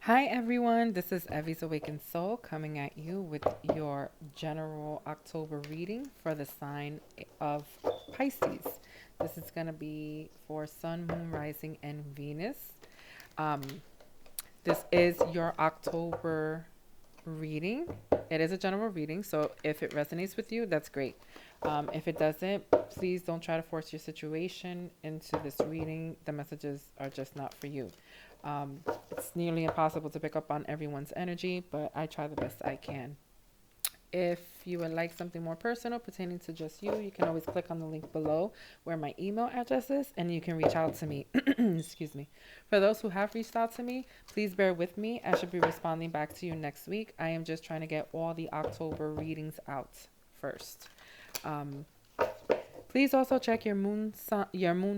Hi everyone, this is Evie's Awakened Soul coming at you with your general October reading for the sign of Pisces. This is going to be for Sun, Moon, Rising, and Venus. Um, this is your October reading. It is a general reading, so if it resonates with you, that's great. If it doesn't, please don't try to force your situation into this reading. The messages are just not for you. It's nearly impossible to pick up on everyone's energy, but I try the best I can. If you would like something more personal pertaining to just you, you can always click on the link below where my email address is and you can reach out to me. Excuse me. For those who have reached out to me, please bear with me. I should be responding back to you next week. I am just trying to get all the October readings out first. Um, Please also check your moon,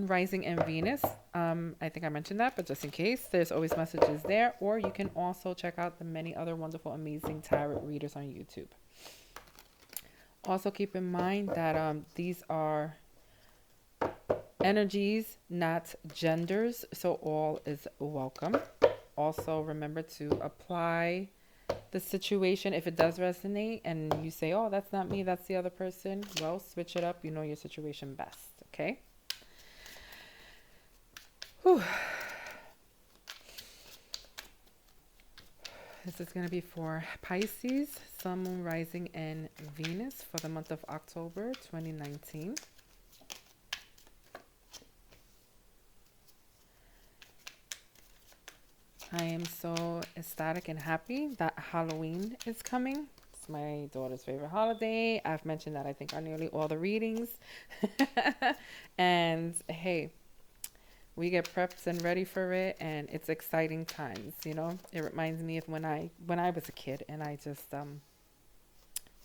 rising, and Venus. I think I mentioned that, but just in case, there's always messages there. Or you can also check out the many other wonderful, amazing tarot readers on YouTube. Also, keep in mind that these are energies, not genders, so all is welcome. Also, remember to apply the situation if it does resonate and you say, oh, that's not me, that's the other person. Well, switch it up. You know your situation best. Okay. Whew. This is going to be for Pisces, Sun, Moon, Rising, and Venus for the month of October 2019. I am so ecstatic and happy that Halloween is coming. It's my daughter's favorite holiday. I've mentioned that I think on nearly all the readings. And hey, we get prepped and ready for it, and it's exciting times. It reminds me of when I was a kid and I just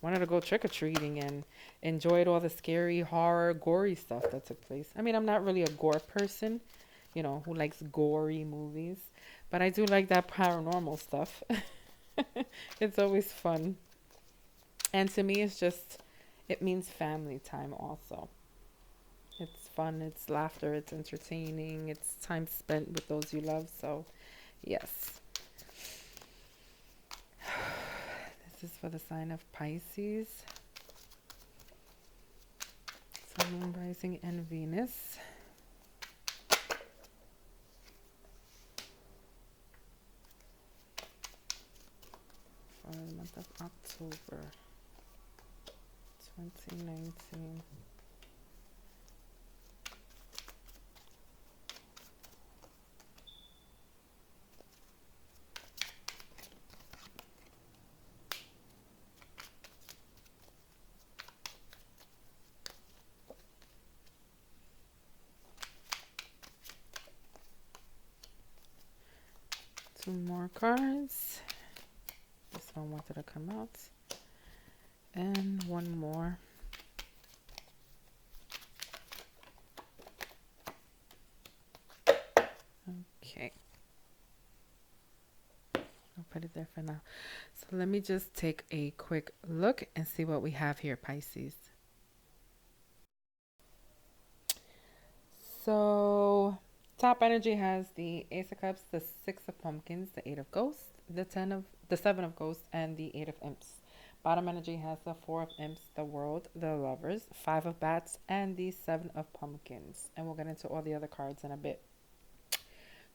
wanted to go trick-or-treating and enjoyed all the scary horror gory stuff that took place. I mean, I'm not really a gore person, who likes gory movies, but I do like that paranormal stuff. It's always fun, and to me it means family time also. It's fun, it's laughter, it's entertaining, it's time spent with those you love. So, yes. This is for the sign of Pisces, Sun, Moon, Rising, and Venus. For the month of October 2019. Two more cards. This one wanted to come out. And one more. Okay. I'll put it there for now. So let me just take a quick look and see what we have here, Pisces. So top energy has the Ace of Cups, the Six of Pumpkins, the Eight of Ghosts, the Seven of Ghosts, and the Eight of Imps. Bottom energy has the Four of Imps, the World, the Lovers, Five of Bats, and the Seven of Pumpkins. And we'll get into all the other cards in a bit.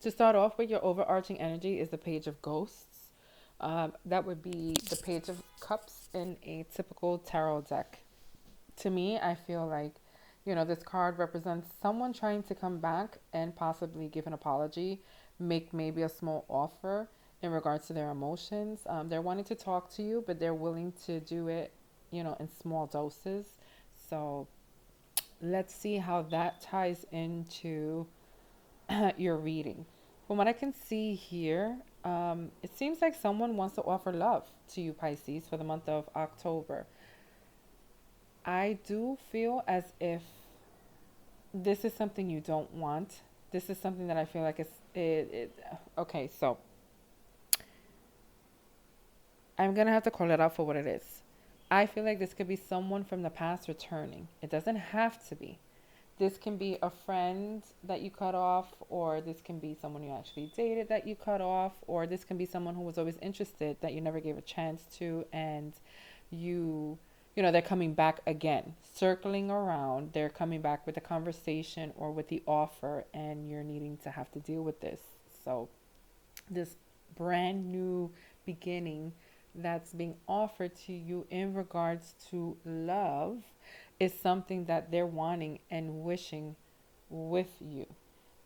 To start off with, your overarching energy is the Page of Ghosts. That would be the Page of Cups in a typical tarot deck. To me, I feel like, this card represents someone trying to come back and possibly give an apology, make maybe a small offer in regards to their emotions. They're wanting to talk to you, but they're willing to do it, in small doses. So let's see how that ties into your reading. From what I can see here, it seems like someone wants to offer love to you, Pisces, for the month of October. I do feel as if this is something you don't want. This is something that I feel like okay, so I'm going to have to call it out for what it is. I feel like this could be someone from the past returning. It doesn't have to be. This can be a friend that you cut off, or this can be someone you actually dated that you cut off, or this can be someone who was always interested that you never gave a chance to, and you they're coming back again, circling around. They're coming back with a conversation or with the offer, and you're needing to have to deal with this. So this brand new beginning that's being offered to you in regards to love is something that they're wanting and wishing with you.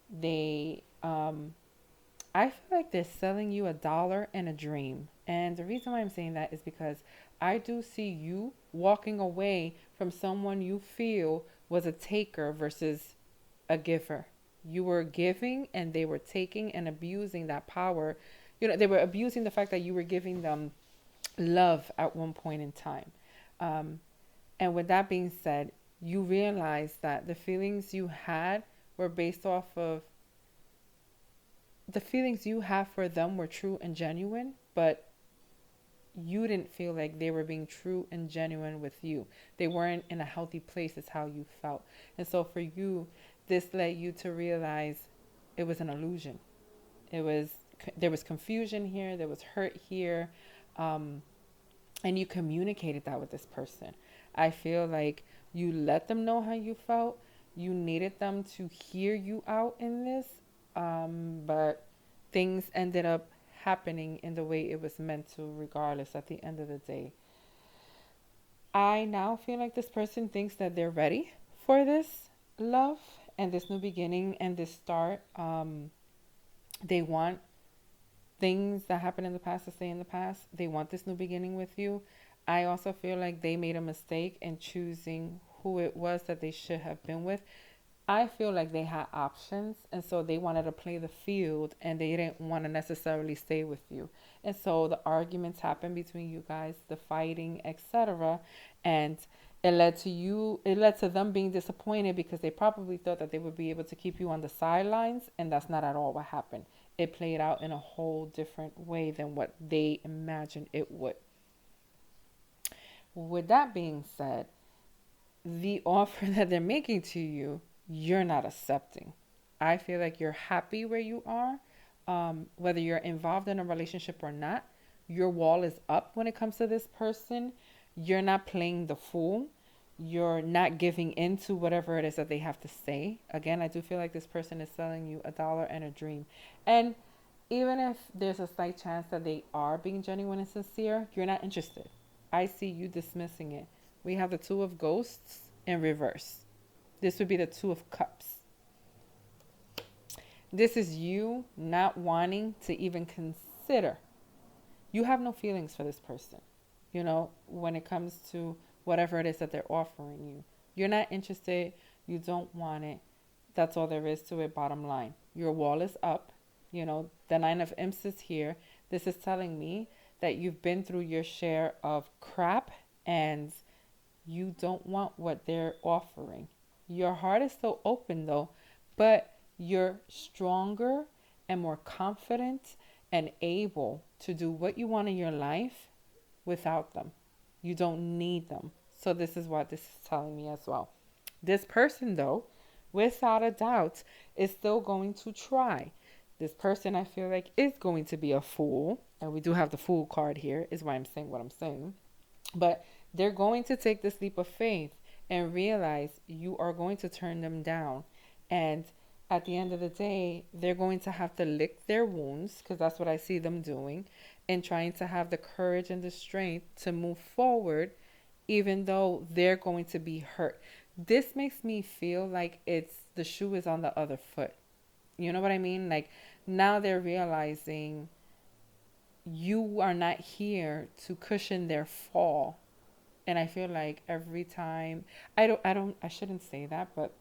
They I feel like they're selling you $1 and a dream. And the reason why I'm saying that is because I do see you walking away from someone you feel was a taker versus a giver. You were giving and they were taking and abusing that power. They were abusing the fact that you were giving them love at one point in time. Um, and with that being said, you realize that the feelings you had were based off of the feelings you have for them were true and genuine, but you didn't feel like they were being true and genuine with you. They weren't in a healthy place, is how you felt. And so for you, this led you to realize it was an illusion. It was There was confusion here, there was hurt here, and you communicated that with this person. I feel like you let them know how you felt. You needed them to hear you out in this, but things ended up happening in the way it was meant to, regardless, at the end of the day. I now feel like this person thinks that they're ready for this love and this new beginning and this start. They want things that happened in the past to stay in the past. They want this new beginning with you. I also feel like they made a mistake in choosing who it was that they should have been with. I feel like they had options, and so they wanted to play the field and they didn't want to necessarily stay with you. And so the arguments happened between you guys, the fighting, etc. And it led to them being disappointed because they probably thought that they would be able to keep you on the sidelines, and that's not at all what happened. It played out in a whole different way than what they imagined it would. With that being said, the offer that they're making to you, you're not accepting. I feel like you're happy where you are, whether you're involved in a relationship or not. Your wall is up when it comes to this person. You're not playing the fool. You're not giving in to whatever it is that they have to say. Again, I do feel like this person is selling you $1 and a dream. And even if there's a slight chance that they are being genuine and sincere, you're not interested. I see you dismissing it. We have the Two of Ghosts in reverse. This would be the Two of Cups. This is you not wanting to even consider. You have no feelings for this person, when it comes to whatever it is that they're offering you. You're not interested. You don't want it. That's all there is to it, bottom line. Your wall is up. The Nine of Imps is here. This is telling me that you've been through your share of crap and you don't want what they're offering. Your heart is still open though, but you're stronger and more confident and able to do what you want in your life without them. You don't need them. So this is what this is telling me as well. This person though, without a doubt, is still going to try. This person, I feel like, is going to be a fool. And we do have the Fool card here, is why I'm saying what I'm saying. But they're going to take this leap of faith and realize you are going to turn them down. And at the end of the day, they're going to have to lick their wounds, because that's what I see them doing, and trying to have the courage and the strength to move forward, even though they're going to be hurt. This makes me feel like the shoe is on the other foot. You know what I mean? Like, now they're realizing you are not here to cushion their fall. And I feel like every time, I shouldn't say that, but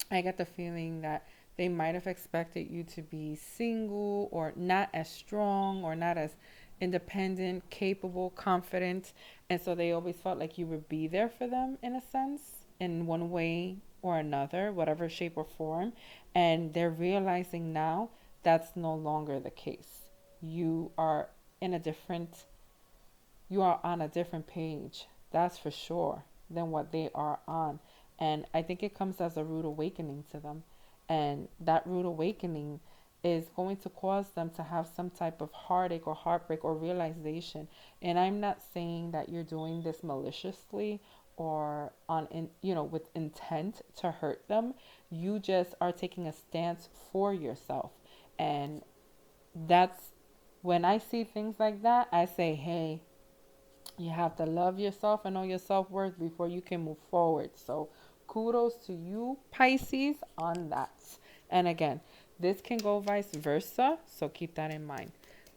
I get the feeling that they might have expected you to be single or not as strong or not as independent, capable, confident. And so they always felt like you would be there for them in a sense, in one way or another, whatever shape or form. And they're realizing now that's no longer the case. You are you are on a different page, that's for sure, than what they are on. And I think it comes as a rude awakening to them. And that rude awakening is going to cause them to have some type of heartache or heartbreak or realization. And I'm not saying that you're doing this maliciously or with intent to hurt them. You just are taking a stance for yourself. And that's when I see things like that, I say, hey, you have to love yourself and know your self worth before you can move forward. So, kudos to you, Pisces, on that. And again, this can go vice versa. So, keep that in mind.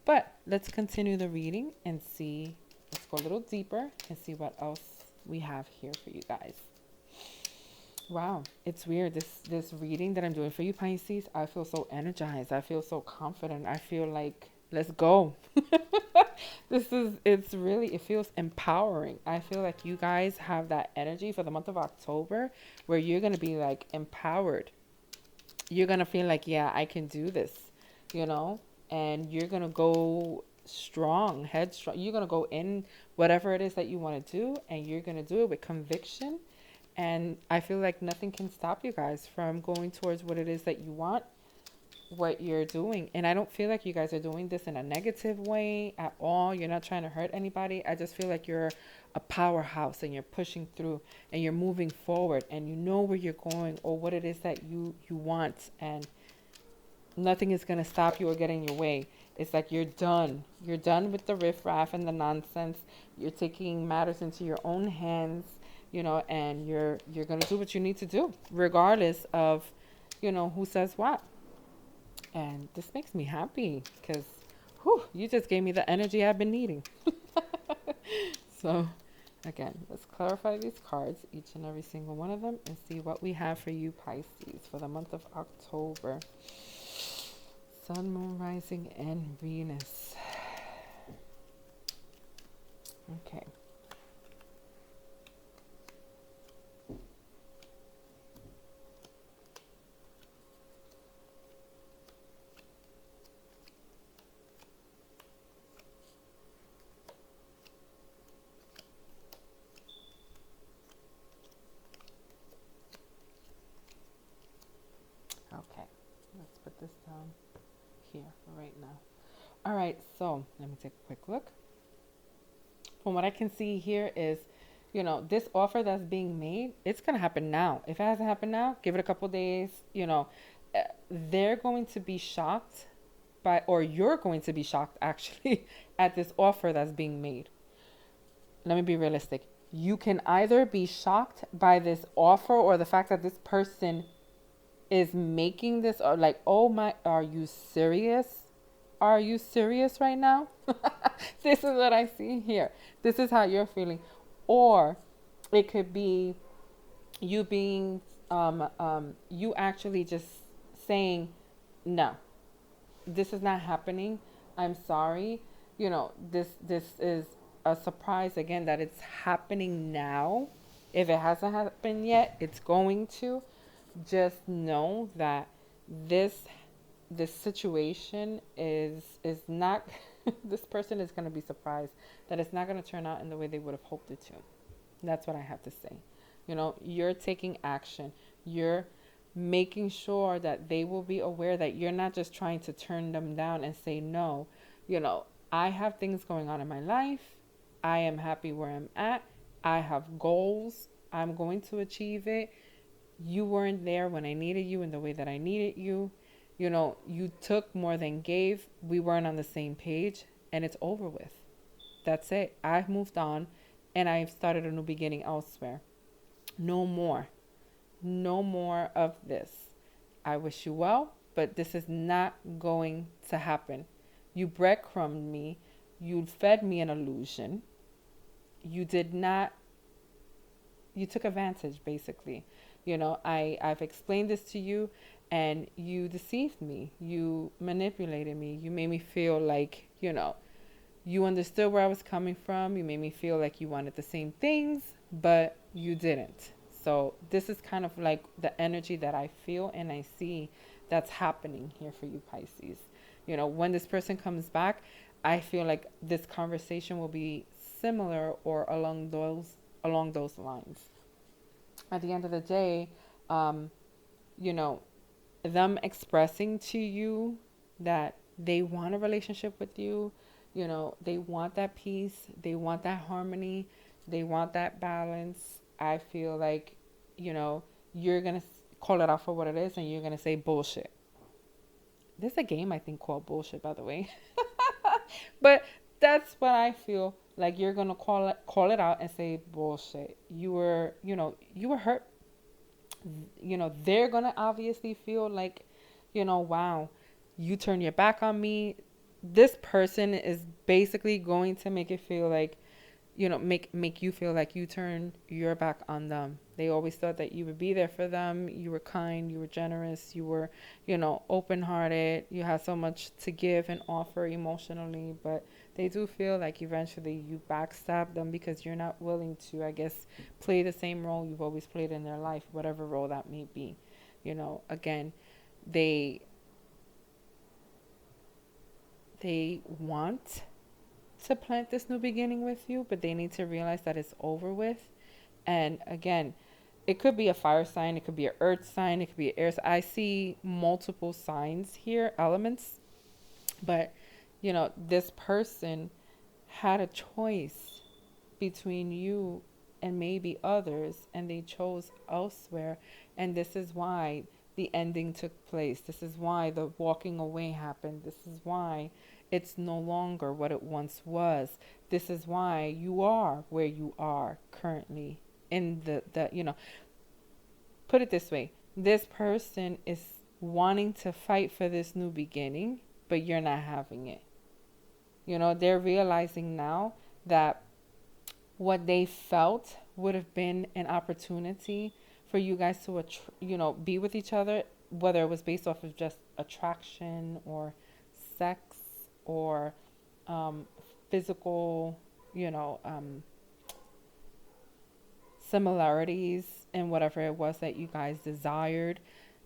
But let's continue the reading and see. Let's go a little deeper and see what else we have here for you guys. Wow, it's weird. This reading that I'm doing for you, Pisces, I feel so energized. I feel so confident. I feel like let's go. It feels empowering. I feel like you guys have that energy for the month of October where you're going to be like empowered. You're going to feel like, yeah, I can do this, you know, and you're going to go strong, headstrong. You're going to go in whatever it is that you want to do, and you're going to do it with conviction. And I feel like nothing can stop you guys from going towards what it is that you want, what you're doing. And I don't feel like you guys are doing this in a negative way at all. You're not trying to hurt anybody. I just feel like you're a powerhouse and you're pushing through and you're moving forward and you know where you're going or what it is that you want, and nothing is going to stop you or get in your way. It's like you're done. You're done with the riffraff and the nonsense. You're taking matters into your own hands, and you're going to do what you need to do regardless of, who says what. And this makes me happy because you just gave me the energy I've been needing. So, again, let's clarify these cards, each and every single one of them, and see what we have for you, Pisces, for the month of October. Sun, Moon, Rising, and Venus. Okay. Okay, let's put this down here for right now. All right, so let me take a quick look. From what I can see here is, this offer that's being made, it's going to happen now. If it hasn't happened now, give it a couple days. They're going to be shocked or you're going to be shocked actually at this offer that's being made. Let me be realistic. You can either be shocked by this offer or the fact that this person is making this, or like, oh my, are you serious? Are you serious right now? This is what I see here. This is how you're feeling. Or it could be you being, you actually just saying, no, this is not happening. I'm sorry. This is a surprise again that it's happening now. If it hasn't happened yet, it's going to. Just know that this situation is not this person is going to be surprised that it's not going to turn out in the way they would have hoped it to. That's what I have to say. You're taking action. You're making sure that they will be aware that you're not just trying to turn them down and say no. I have things going on in my life. I am happy where I'm at. I have goals. I'm going to achieve it. You weren't there when I needed you in the way that I needed you. You took more than gave. We weren't on the same page, and it's over with. That's it. I've moved on, and I've started a new beginning elsewhere. No more. No more of this. I wish you well, but this is not going to happen. You breadcrumbed me. You fed me an illusion. You did not. You took advantage, basically. I've explained this to you and you deceived me. You manipulated me. You made me feel like, you understood where I was coming from. You made me feel like you wanted the same things, but you didn't. So this is kind of like the energy that I feel and I see that's happening here for you, Pisces. When this person comes back, I feel like this conversation will be similar or along those lines. At the end of the day, um, you know, them expressing to you that they want a relationship with you, they want that peace, they want that harmony, they want that balance. I feel like, you know, you're going to call it out for what it is and you're going to say bullshit. There's a game I think called Bullshit, by the way. But that's what I feel like you're going to call it out and say bullshit. You were hurt. They're going to obviously feel like, wow, you turn your back on me. This person is basically going to make it feel like, make you feel like you turn your back on them. They always thought that you would be there for them. You were kind, you were generous, you were, open-hearted. You had so much to give and offer emotionally, but they do feel like eventually you backstab them because you're not willing to, I guess, play the same role you've always played in their life, whatever role that may be. Again, they they want to plant this new beginning with you, but they need to realize that it's over with. And again, it could be a fire sign, it could be an earth sign, it could be an air sign. I see multiple signs here, elements, but this person had a choice between you and maybe others, and they chose elsewhere. And this is why the ending took place. This is why the walking away happened. This is why it's no longer what it once was. This is why you are where you are currently in the put it this way. This person is wanting to fight for this new beginning, but you're not having it. They're realizing now that what they felt would have been an opportunity for you guys to be with each other, whether it was based off of just attraction or sex or um, physical, you know, um, similarities in whatever it was that you guys desired.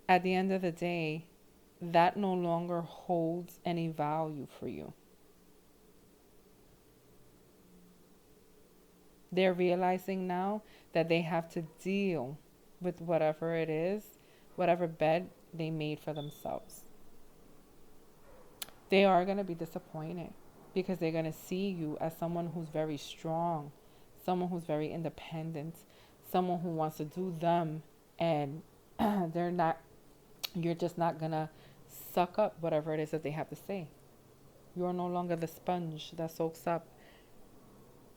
At the end of the day, that no longer holds any value for you. They're realizing now that they have to deal with whatever it is, whatever bed they made for themselves. They are going to be disappointed because they're going to see you as someone who's very strong, someone who's very independent, someone who wants to do them, and they're not, you're just not going to suck up whatever it is that they have to say. You're no longer the sponge that soaks up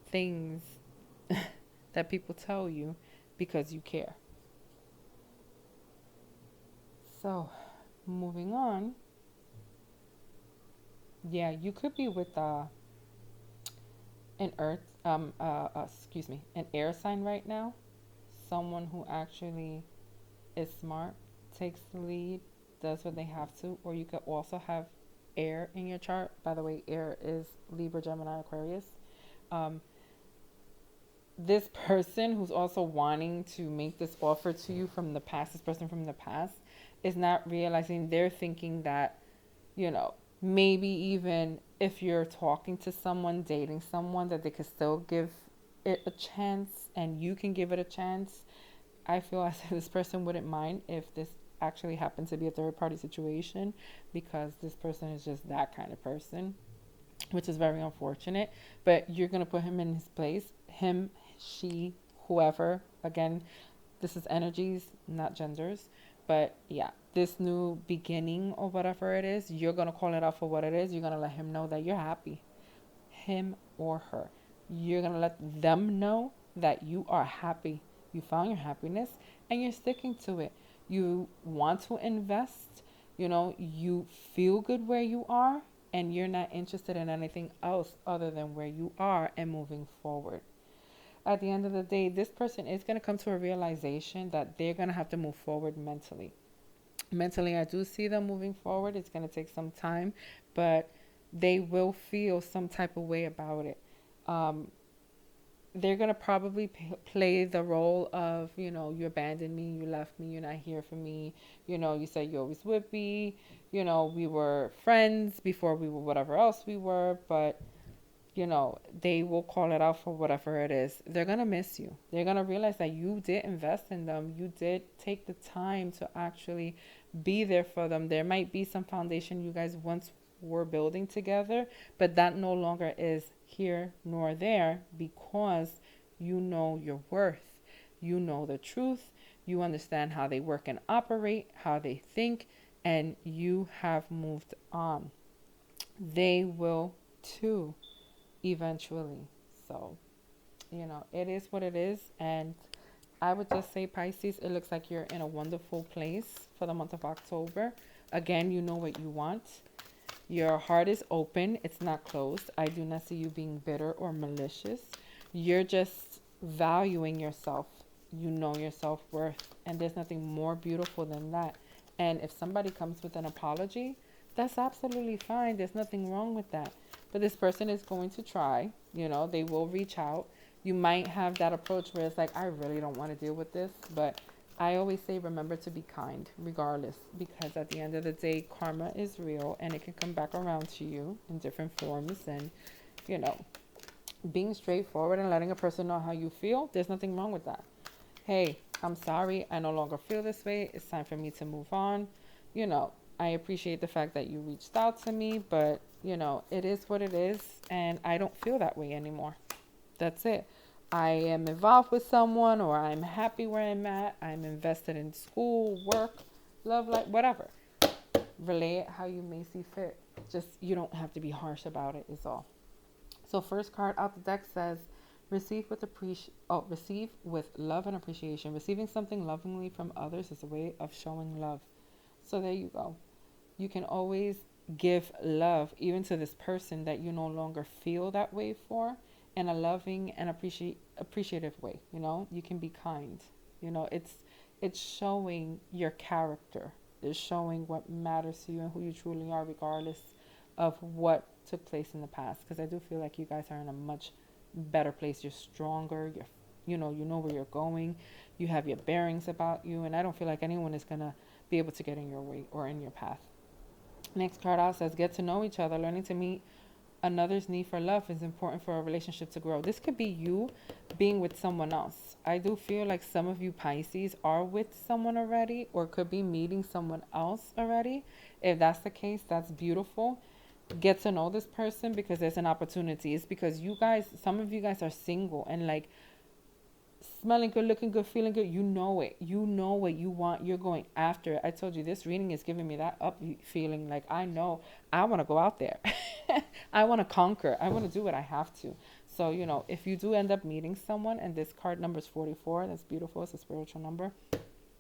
things that people tell you because you care. So, moving on. Yeah, you could be with an an air sign right now. Someone who actually is smart, takes the lead, does what they have to. Or you could also have air in your chart. By the way, air is Libra, Gemini, Aquarius. Um, this person who's also wanting to make this offer to you from the past, this person from the past, is not realizing, they're thinking that, maybe even if you're talking to someone, dating someone, that they could still give it a chance and you can give it a chance. I feel as if this person wouldn't mind if this actually happened to be a third party situation, because this person is just that kind of person, which is very unfortunate. But you're going to put him in his place. Him, she, whoever. Again, this is energies, not genders. But yeah, this new beginning or whatever it is, you're going to call it out for what it is. You're going to let him know that you're happy. Him or her. You're going to let them know that you are happy. You found your happiness and you're sticking to it. You want to invest. You feel good where you are, and you're not interested in anything else other than where you are and moving forward. At the end of the day, this person is going to come to a realization that they're going to have to move forward mentally. Mentally, I do see them moving forward. It's going to take some time, but they will feel some type of way about it. Um, they're going to probably play the role of, you abandoned me, you left me, you're not here for me. You said you're always with me. We were friends before we were whatever else we were, but they will call it out for whatever it is. They're going to miss you. They're going to realize that you did invest in them. You did take the time to actually be there for them. There might be some foundation you guys once were building together, but that no longer is here nor there because you know your worth. You know the truth. You understand how they work and operate, how they think, and you have moved on. They will too eventually. So, it is what it is. And I would just say, Pisces, it looks like you're in a wonderful place for the month of October. Again, you know what you want. Your heart is open, it's not closed. I do not see you being bitter or malicious. You're just valuing yourself. You know your self worth. And there's nothing more beautiful than that. And if somebody comes with an apology, that's absolutely fine. There's nothing wrong with that. But this person is going to try, they will reach out. You might have that approach where it's like, I really don't want to deal with this. But I always say, remember to be kind regardless, because at the end of the day, karma is real and it can come back around to you in different forms. And, you know, being straightforward and letting a person know how you feel, there's nothing wrong with that. Hey, I'm sorry. I no longer feel this way. It's time for me to move on. I appreciate the fact that you reached out to me, but, it is what it is. And I don't feel that way anymore. That's it. I am involved with someone, or I'm happy where I'm at. I'm invested in school, work, love, life, whatever. Relay it how you may see fit. Just, you don't have to be harsh about it, is all. So first card out the deck says, receive with love and appreciation. Receiving something lovingly from others is a way of showing love. So there you go. You can always give love even to this person that you no longer feel that way for, in a loving and appreciative way. You can be kind. It's showing your character. It's showing what matters to you and who you truly are, regardless of what took place in the past. Because I do feel like you guys are in a much better place. You're stronger. You know where you're going. You have your bearings about you, and I don't feel like anyone is gonna be able to get in your way or in your path. Next card out says, get to know each other. Learning to meet another's need for love is important for a relationship to grow. This could be you being with someone else. I do feel like some of you Pisces are with someone already, or could be meeting someone else already. If that's the case, that's beautiful. Get to know this person, because there's an opportunity. It's because some of you guys are single and like smelling good, looking good, feeling good. You know it. You know what you want. You're going after it. I told you, this reading is giving me that up feeling. Like, I know I want to go out there. I want to conquer. I want to do what I have to. So, if you do end up meeting someone, and this card number is 44, that's beautiful. It's a spiritual number.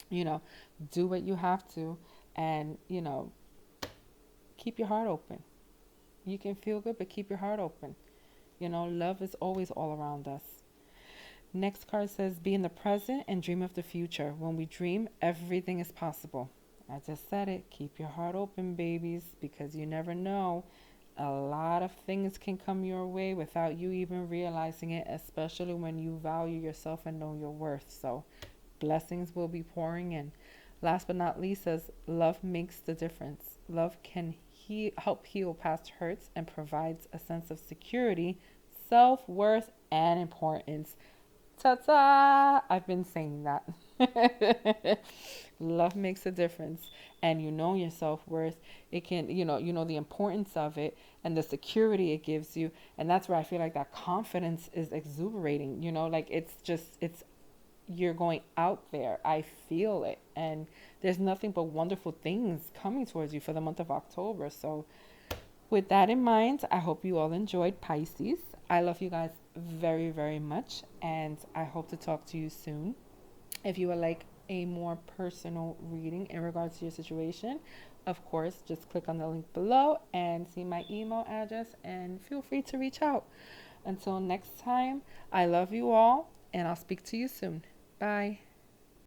Do what you have to, and, keep your heart open. You can feel good, but keep your heart open. Love is always all around us. Next card says, be in the present and dream of the future. When we dream, everything is possible. I just said it. Keep your heart open, babies, because you never know. A lot of things can come your way without you even realizing it, especially when you value yourself and know your worth. So blessings will be pouring in. Last but not least says, love makes the difference. Love can help heal past hurts and provides a sense of security, self-worth, and importance. Ta-ta! I've been saying that. Love makes a difference, and you know your self-worth. It can, the importance of it and the security it gives you, and that's where I feel like that confidence is exuberating. Like it's you're going out there. I feel it, and there's nothing but wonderful things coming towards you for the month of October. So with that in mind, I hope you all enjoyed, Pisces. I love you guys very, very much, and I hope to talk to you soon. If you would like a more personal reading in regards to your situation, of course, just click on the link below and see my email address, and feel free to reach out. Until next time, I love you all, and I'll speak to you soon. Bye.